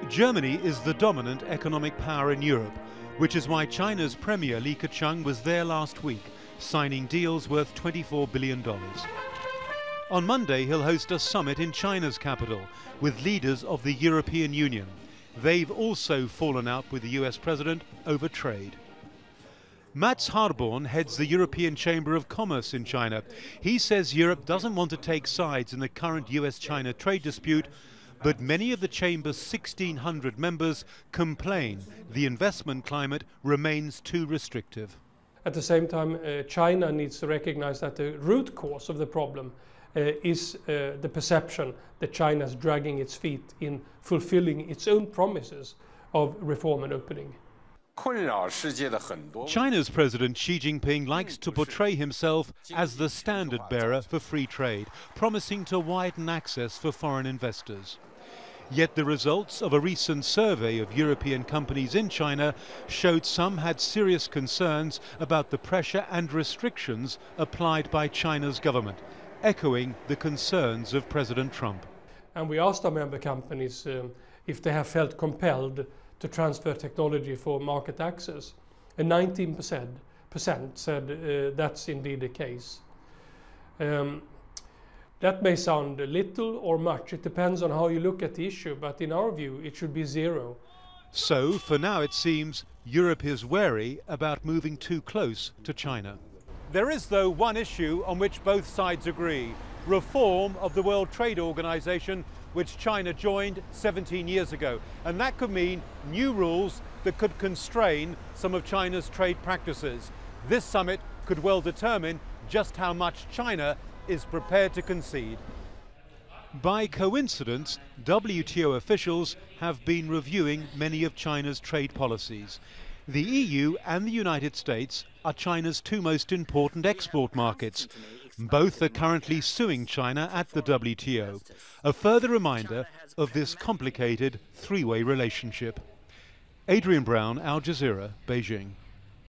Germany is the dominant economic power in Europe, which is why China's Premier Li Keqiang was there last week, signing deals worth $24 billion. On Monday, he'll host a summit in China's capital with leaders of the European Union. They've also fallen out with the US president over trade. Mats Harborn heads the European Chamber of Commerce in China. He says Europe doesn't want to take sides in the current US-China trade dispute, but many of the Chamber's 1,600 members complain the investment climate remains too restrictive. At the same time, China needs to recognize that the root cause of the problem is the perception that China is dragging its feet in fulfilling its own promises of reform and opening. China's President Xi Jinping likes to portray himself as the standard bearer for free trade, promising to widen access for foreign investors. Yet the results of a recent survey of European companies in China showed some had serious concerns about the pressure and restrictions applied by China's government, echoing the concerns of President Trump. And we asked our member companies if they have felt compelled to transfer technology for market access, and 19% said that's indeed the case. That may sound little or much, it depends on how you look at the issue, but in our view it should be zero. So, for now it seems, Europe is wary about moving too close to China. There is, though, one issue on which both sides agree: reform of the World Trade Organization, which China joined 17 years ago. And that could mean new rules that could constrain some of China's trade practices. This summit could well determine just how much China is prepared to concede. By coincidence, WTO officials have been reviewing many of China's trade policies. The EU and the United States are China's two most important export markets. Both are currently suing China at the WTO, a further reminder of this complicated three-way relationship. Adrian Brown, Al Jazeera, Beijing.